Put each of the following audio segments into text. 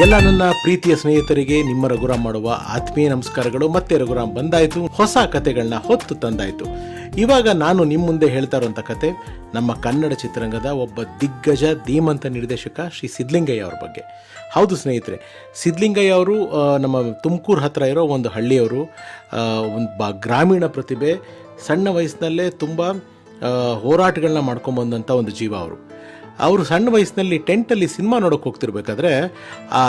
ಎಲ್ಲ ನನ್ನ ಪ್ರೀತಿಯ ಸ್ನೇಹಿತರಿಗೆ ನಿಮ್ಮ ರಘುರಾಮ್ ಮಾಡುವ ಆತ್ಮೀಯ ನಮಸ್ಕಾರಗಳು. ಮತ್ತೆ ರಘುರಾಮ್ ಬಂದಾಯಿತು, ಹೊಸ ಕತೆಗಳನ್ನ ಹೊತ್ತು ತಂದಾಯಿತು. ಇವಾಗ ನಾನು ನಿಮ್ಮ ಮುಂದೆ ಹೇಳ್ತಾ ಇರುವಂಥ ಕತೆ ನಮ್ಮ ಕನ್ನಡ ಚಿತ್ರರಂಗದ ಒಬ್ಬ ದಿಗ್ಗಜ ಧೀಮಂತ ನಿರ್ದೇಶಕ ಶ್ರೀ ಸಿದ್ಧಲಿಂಗಯ್ಯ ಅವ್ರ ಬಗ್ಗೆ. ಹೌದು ಸ್ನೇಹಿತರೆ, ಸಿದ್ಧಲಿಂಗಯ್ಯ ಅವರು ನಮ್ಮ ತುಮಕೂರು ಹತ್ತಿರ ಇರೋ ಒಂದು ಹಳ್ಳಿಯವರು, ಒಂದು ಗ್ರಾಮೀಣ ಪ್ರತಿಭೆ. ಸಣ್ಣ ವಯಸ್ಸಿನಲ್ಲೇ ತುಂಬ ಹೋರಾಟಗಳನ್ನ ಮಾಡ್ಕೊಂಬಂದಂಥ ಒಂದು ಜೀವ ಅವರು ಸಣ್ಣ ವಯಸ್ಸಿನಲ್ಲಿ ಟೆಂಟಲ್ಲಿ ಸಿನಿಮಾ ನೋಡೋಕೆ ಹೋಗ್ತಿರ್ಬೇಕಾದ್ರೆ ಆ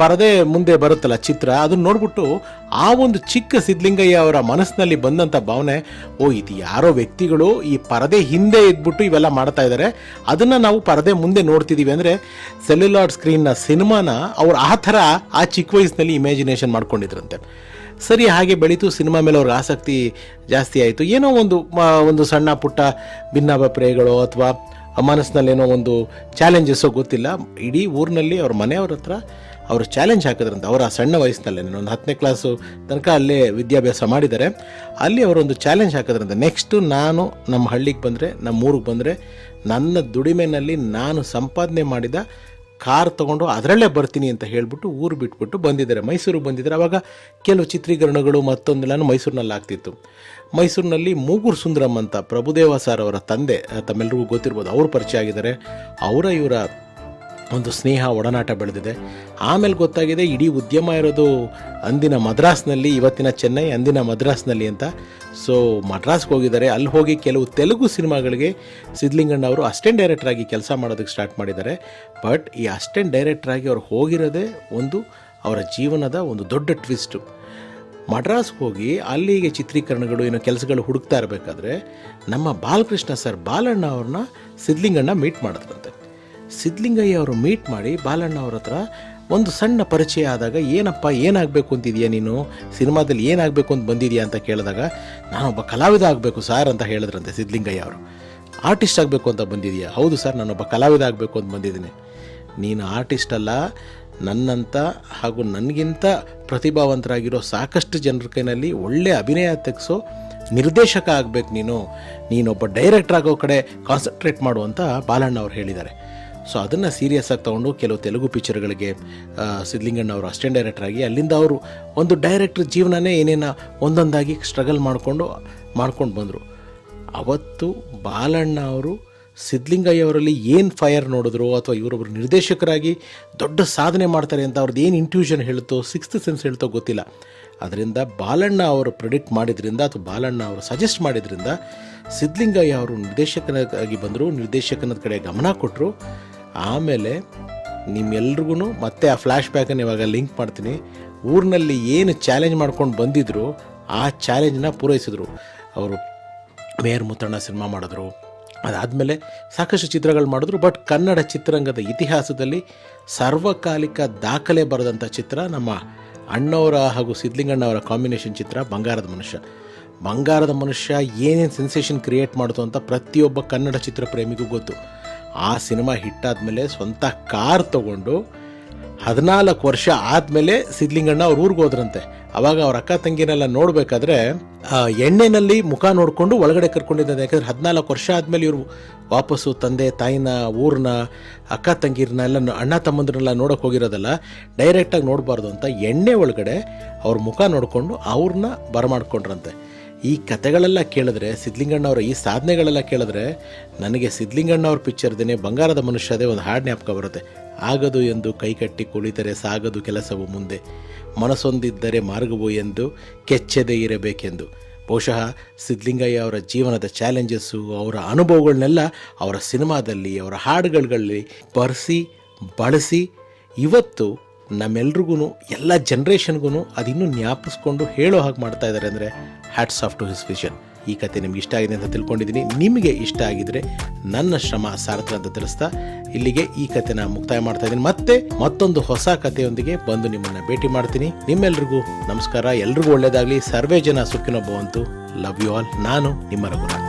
ಪರದೆ ಮುಂದೆ ಬರುತ್ತಲ್ಲ ಚಿತ್ರ, ಅದನ್ನು ನೋಡ್ಬಿಟ್ಟು ಆ ಒಂದು ಚಿಕ್ಕ ಸಿದ್ಧಲಿಂಗಯ್ಯ ಅವರ ಮನಸ್ಸಿನಲ್ಲಿ ಬಂದಂಥ ಭಾವನೆ, ಇದು ಯಾರೋ ವ್ಯಕ್ತಿಗಳು ಈ ಪರದೆ ಹಿಂದೆ ಇದ್ಬಿಟ್ಟು ಇವೆಲ್ಲ ಮಾಡ್ತಾ ಇದ್ದಾರೆ, ಅದನ್ನು ನಾವು ಪರದೆ ಮುಂದೆ ನೋಡ್ತಿದ್ದೀವಿ ಅಂದರೆ ಸೆಲ್ಯುಲಾರ್ ಸ್ಕ್ರೀನ್ನ ಸಿನಿಮಾನ ಅವ್ರು ಆ ಥರ ಆ ಚಿಕ್ಕ ವಯಸ್ಸಿನಲ್ಲಿ ಇಮ್ಯಾಜಿನೇಷನ್ ಮಾಡ್ಕೊಂಡಿದ್ರಂತೆ. ಸರಿ, ಹಾಗೆ ಬೆಳೀತು. ಸಿನಿಮಾ ಮೇಲೆ ಅವ್ರಿಗೆ ಆಸಕ್ತಿ ಜಾಸ್ತಿ ಆಯಿತು. ಏನೋ ಒಂದು ಸಣ್ಣ ಪುಟ್ಟ ಭಿನ್ನಾಭಿಪ್ರಾಯಗಳು ಅಥವಾ ಮನಸ್ಸಿನಲ್ಲೇನೋ ಒಂದು ಚಾಲೆಂಜಸ್ಸೋ ಗೊತ್ತಿಲ್ಲ, ಇಡೀ ಊರಿನಲ್ಲಿ ಅವ್ರ ಮನೆಯವ್ರ ಹತ್ರ ಅವರು ಚಾಲೆಂಜ್ ಹಾಕಿದ್ರಂತೆ. ಅವರ ಸಣ್ಣ ವಯಸ್ಸಿನಲ್ಲೇ ಒಂದು 10ನೇ ಕ್ಲಾಸು ತನಕ ಅಲ್ಲೇ ವಿದ್ಯಾಭ್ಯಾಸ ಮಾಡಿದ್ದಾರೆ. ಅಲ್ಲಿ ಅವರೊಂದು ಚಾಲೆಂಜ್ ಹಾಕಿದ್ರಂತೆ, ನೆಕ್ಸ್ಟು ನಾನು ನಮ್ಮ ಹಳ್ಳಿಗೆ ಬಂದರೆ, ನಮ್ಮ ಊರಿಗೆ ಬಂದರೆ, ನನ್ನ ದುಡಿಮೆನಲ್ಲಿ ನಾನು ಸಂಪಾದನೆ ಮಾಡಿದ ಕಾರ್ ತೊಗೊಂಡು ಅದರಲ್ಲೇ ಬರ್ತೀನಿ ಅಂತ ಹೇಳಿಬಿಟ್ಟು ಊರು ಬಿಟ್ಬಿಟ್ಟು ಬಂದಿದ್ದಾರೆ, ಮೈಸೂರಿಗೆ ಬಂದಿದ್ದಾರೆ. ಆವಾಗ ಕೆಲವು ಚಿತ್ರೀಕರಣಗಳು ಮತ್ತೊಂದೆಲ್ಲನೂ ಮೈಸೂರಿನಲ್ಲಿ ಆಗ್ತಿತ್ತು. ಮೈಸೂರಿನಲ್ಲಿ ಮೂಗೂರು ಸುಂದರಂ ಅಂತ ಪ್ರಭುದೇವ ಸರ್ ಅವರ ತಂದೆ, ತಮ್ಮೆಲ್ಲರಿಗೂ ಗೊತ್ತಿರ್ಬೋದು, ಅವರು ಪರಿಚಯ ಆಗಿದ್ದಾರೆ. ಇವರ ಒಂದು ಸ್ನೇಹ ಒಡನಾಟ ಬೆಳೆದಿದೆ. ಆಮೇಲೆ ಗೊತ್ತಾಗಿದೆ ಇಡೀ ಉದ್ಯಮ ಇರೋದು ಅಂದಿನ ಮದ್ರಾಸ್ನಲ್ಲಿ, ಇವತ್ತಿನ ಚೆನ್ನೈ, ಅಂದಿನ ಮದ್ರಾಸ್ನಲ್ಲಿ ಅಂತ. ಸೊ ಮದ್ರಾಸ್ಗೆ ಹೋಗಿದ್ದಾರೆ. ಅಲ್ಲಿ ಹೋಗಿ ಕೆಲವು ತೆಲುಗು ಸಿನಿಮಾಗಳಿಗೆ ಸಿದ್ಧಲಿಂಗಣ್ಣ ಅವರು ಅಸಿಸ್ಟೆಂಟ್ ಡೈರೆಕ್ಟ್ರಾಗಿ ಕೆಲಸ ಮಾಡೋದಕ್ಕೆ ಸ್ಟಾರ್ಟ್ ಮಾಡಿದ್ದಾರೆ. ಬಟ್ ಈ ಅಸಿಸ್ಟೆಂಟ್ ಡೈರೆಕ್ಟ್ರಾಗಿ ಅವ್ರು ಹೋಗಿರೋದೇ ಅವರ ಜೀವನದ ಒಂದು ದೊಡ್ಡ ಟ್ವಿಸ್ಟು. ಮಡ್ರಾಸ್ಗೆ ಹೋಗಿ ಅಲ್ಲಿಗೆ ಚಿತ್ರೀಕರಣಗಳು ಏನೋ ಕೆಲಸಗಳು ಹುಡುಕ್ತಾ ಇರಬೇಕಾದ್ರೆ ನಮ್ಮ ಬಾಲಕೃಷ್ಣ ಸರ್, ಬಾಲಣ್ಣ ಅವ್ರನ್ನ ಸಿದ್ಧಲಿಂಗಣ್ಣ ಮೀಟ್ ಮಾಡಿದ್ರಂತೆ. ಸಿದ್ಧಲಿಂಗಯ್ಯ ಅವರು ಮೀಟ್ ಮಾಡಿ ಬಾಲಣ್ಣ ಅವ್ರ ಹತ್ರ ಒಂದು ಸಣ್ಣ ಪರಿಚಯ ಆದಾಗ, ಏನಪ್ಪ ಏನಾಗಬೇಕು ಅಂತಿದೆಯಾ ನೀನು, ಸಿನಿಮಾದಲ್ಲಿ ಏನಾಗಬೇಕು ಅಂತ ಬಂದಿದೆಯಾ ಅಂತ ಕೇಳಿದಾಗ, ನಾನೊಬ್ಬ ಕಲಾವಿದ ಆಗಬೇಕು ಸರ್ ಅಂತ ಹೇಳಿದ್ರಂತೆ ಸಿದ್ಧಲಿಂಗಯ್ಯ ಅವರು. ಆರ್ಟಿಸ್ಟ್ ಆಗಬೇಕು ಅಂತ ಬಂದಿದೆಯಾ? ಹೌದು ಸರ್, ನಾನೊಬ್ಬ ಕಲಾವಿದ ಆಗಬೇಕು ಅಂತ ಬಂದಿದ್ದೀನಿ. ನೀನು ಆರ್ಟಿಸ್ಟ್ ಅಲ್ಲ, ನನ್ನಂಥ ಹಾಗೂ ನನಗಿಂತ ಪ್ರತಿಭಾವಂತರಾಗಿರೋ ಸಾಕಷ್ಟು ಜನರ ಕೈನಲ್ಲಿ ಒಳ್ಳೆ ಅಭಿನಯ ತೆಗೆಸೋ ನಿರ್ದೇಶಕ ಆಗಬೇಕು ನೀನೊಬ್ಬ ಡೈರೆಕ್ಟರ್ ಆಗೋ ಕಡೆ ಕಾನ್ಸಂಟ್ರೇಟ್ ಮಾಡು ಅಂತ ಬಾಲಣ್ಣ ಅವ್ರು ಹೇಳಿದ್ದಾರೆ. ಸೊ ಅದನ್ನು ಸೀರಿಯಸ್ ಆಗಿ ತೊಗೊಂಡು ಕೆಲವು ತೆಲುಗು ಪಿಕ್ಚರ್ಗಳಿಗೆ ಸಿದ್ಧಲಿಂಗಣ್ಣ ಅವರು ಅಸಿಸ್ಟೆಂಟ್ ಡೈರೆಕ್ಟರ್ ಆಗಿ, ಅಲ್ಲಿಂದ ಅವರು ಒಂದು ಡೈರೆಕ್ಟರ್ ಜೀವನನೇ ಒಂದೊಂದಾಗಿ ಸ್ಟ್ರಗಲ್ ಮಾಡ್ಕೊಂಡು ಬಂದರು. ಅವತ್ತು ಬಾಲಣ್ಣ ಅವರು ಸಿದ್ಧಲಿಂಗಯ್ಯ ಅವರಲ್ಲಿ ಏನು ಫೈರ್ ನೋಡಿದ್ರು, ಅಥವಾ ಇವರೊಬ್ಬರು ನಿರ್ದೇಶಕರಾಗಿ ದೊಡ್ಡ ಸಾಧನೆ ಮಾಡ್ತಾರೆ ಅಂತ ಅವ್ರದ್ದು ಏನು ಇಂಟ್ಯೂಷನ್ ಹೇಳುತ್ತೋ, ಸಿಕ್ಸ್ತ್ ಸೆನ್ಸ್ ಹೇಳ್ತೋ ಗೊತ್ತಿಲ್ಲ. ಅದರಿಂದ ಬಾಲಣ್ಣ ಅವರು ಪ್ರಿಡಿಕ್ಟ್ ಮಾಡಿದ್ರಿಂದ ಅಥವಾ ಬಾಲಣ್ಣ ಅವರು ಸಜೆಸ್ಟ್ ಮಾಡಿದ್ರಿಂದ ಸಿದ್ಧಲಿಂಗಯ್ಯ ಅವರು ನಿರ್ದೇಶಕನಾಗಿ ಬಂದರು, ನಿರ್ದೇಶಕನ ಕಡೆ ಗಮನ ಕೊಟ್ಟರು. ಆಮೇಲೆ ನಿಮ್ಮೆಲ್ರಿಗೂ ಮತ್ತೆ ಆ ಫ್ಲ್ಯಾಶ್ ಬ್ಯಾಕನ್ನು ಇವಾಗ ಲಿಂಕ್ ಮಾಡ್ತೀನಿ. ಊರಿನಲ್ಲಿ ಏನು ಚಾಲೆಂಜ್ ಮಾಡ್ಕೊಂಡು ಬಂದಿದ್ರು ಆ ಚಾಲೆಂಜನ್ನ ಪೂರೈಸಿದ್ರು. ಅವರು ಮೇಯರ್ ಮುತ್ತಣ್ಣ ಸಿನಿಮಾ ಮಾಡಿದ್ರು, ಅದಾದಮೇಲೆ ಸಾಕಷ್ಟು ಚಿತ್ರಗಳು ಮಾಡಿದ್ರು. ಬಟ್ ಕನ್ನಡ ಚಿತ್ರರಂಗದ ಇತಿಹಾಸದಲ್ಲಿ ಸಾರ್ವಕಾಲಿಕ ದಾಖಲೆ ಬರೆದಂಥ ಚಿತ್ರ ನಮ್ಮ ಅಣ್ಣವರ ಹಾಗೂ ಸಿದ್ಧಲಿಂಗಣ್ಣ ಅವರ ಕಾಂಬಿನೇಷನ್ ಚಿತ್ರ ಬಂಗಾರದ ಮನುಷ್ಯ. ಬಂಗಾರದ ಮನುಷ್ಯ ಏನೇನು ಸೆನ್ಸೇಷನ್ ಕ್ರಿಯೇಟ್ ಮಾಡ್ತು ಅಂತ ಪ್ರತಿಯೊಬ್ಬ ಕನ್ನಡ ಚಿತ್ರ ಪ್ರೇಮಿಗೂ ಗೊತ್ತು. ಆ ಸಿನಿಮಾ ಹಿಟ್ಟಾದಮೇಲೆ ಸ್ವಂತ ಕಾರ್ ತೊಗೊಂಡು 14 ವರ್ಷ ಆದಮೇಲೆ ಸಿದ್ಧಲಿಂಗಣ್ಣ ಅವ್ರ ಊರಿಗೆ ಹೋದ್ರಂತೆ. ಆವಾಗ ಅವ್ರ ಅಕ್ಕ ತಂಗಿನೆಲ್ಲ ನೋಡಬೇಕಾದ್ರೆ ಎಣ್ಣೆನಲ್ಲಿ ಮುಖ ನೋಡಿಕೊಂಡು ಒಳಗಡೆ ಕರ್ಕೊಂಡಿದ್ದಾರೆ. ಯಾಕಂದರೆ 14 ವರ್ಷ ಆದಮೇಲೆ ಇವರು ವಾಪಸ್ಸು ತಂದೆ ತಾಯಿನ, ಊರನ್ನ, ಅಕ್ಕ ತಂಗಿರನ್ನ ಎಲ್ಲ, ಅಣ್ಣ ತಮ್ಮಂದ್ರನ್ನೆಲ್ಲ ನೋಡೋಕೆ ಹೋಗಿರೋದಲ್ಲ, ಡೈರೆಕ್ಟಾಗಿ ನೋಡಬಾರ್ದು ಅಂತ ಎಣ್ಣೆ ಒಳಗಡೆ ಅವ್ರ ಮುಖ ನೋಡಿಕೊಂಡು ಅವ್ರನ್ನ ಬರಮಾಡ್ಕೊಂಡ್ರಂತೆ. ಈ ಕತೆಗಳೆಲ್ಲ ಕೇಳಿದ್ರೆ, ಸಿದ್ಧಲಿಂಗಣ್ಣ ಅವರ ಈ ಸಾಧನೆಗಳೆಲ್ಲ ಕೇಳಿದ್ರೆ, ನನಗೆ ಸಿದ್ಧಲಿಂಗಣ್ಣ ಅವ್ರ ಪಿಕ್ಚರ್ದೇನೆ ಬಂಗಾರದ ಮನುಷ್ಯದೇ ಒಂದು ಹಾಡು ಜ್ಞಾಪಕ ಬರುತ್ತೆ. ಆಗದು ಎಂದು ಕೈಕಟ್ಟಿ ಕುಳಿತರೆ ಸಾಗದು ಕೆಲಸವು ಮುಂದೆ, ಮನಸ್ಸೊಂದಿದ್ದರೆ ಮಾರ್ಗವು ಎಂದು ಕೆಚ್ಚದೆ ಇರಬೇಕೆಂದು. ಬಹುಶಃ ಸಿದ್ಧಲಿಂಗಯ್ಯ ಅವರ ಜೀವನದ ಚಾಲೆಂಜಸ್ಸು, ಅವರ ಅನುಭವಗಳನ್ನೆಲ್ಲ ಅವರ ಸಿನಿಮಾದಲ್ಲಿ, ಅವರ ಹಾಡುಗಳಲ್ಲಿ ಬಳಸಿ ಇವತ್ತು ನಮ್ಮೆಲ್ರಿಗೂ, ಎಲ್ಲ ಜನ್ರೇಷನ್ಗೂ ಅದಿನ್ನೂ ಜ್ಞಾಪಿಸ್ಕೊಂಡು ಹೇಳೋ ಹಾಗೆ ಮಾಡ್ತಾ ಇದ್ದಾರೆ. ಅಂದರೆ hats off to his vision. ಈ ಕತೆ ನಿಮ್ಗೆ ಇಷ್ಟ ಆಗಿದೆ ಅಂತ ತಿಳ್ಕೊಂಡಿದ್ದೀನಿ. ನಿಮಗೆ ಇಷ್ಟ ಆಗಿದ್ರೆ ನನ್ನ ಶ್ರಮ ಸಾರ್ಥಕ ಅಂತ ತಿಳಿಸ್ತಾ ಇಲ್ಲಿಗೆ ಈ ಕತೆನ ಮುಕ್ತಾಯ ಮಾಡ್ತಾ ಇದ್ದೀನಿ. ಮತ್ತೆ ಮತ್ತೊಂದು ಹೊಸ ಕಥೆಯೊಂದಿಗೆ ಬಂದು ನಿಮ್ಮನ್ನು ಭೇಟಿ ಮಾಡ್ತೀನಿ. ನಿಮ್ಮೆಲ್ರಿಗೂ ನಮಸ್ಕಾರ. ಎಲ್ರಿಗೂ ಒಳ್ಳೆಯದಾಗಲಿ. ಸರ್ವೇ ಜನ ಸುಖಿನೋ ಭವಂತು. Love you all. ನಾನು ನಿಮ್ಮ ರಘುರಾಮ್.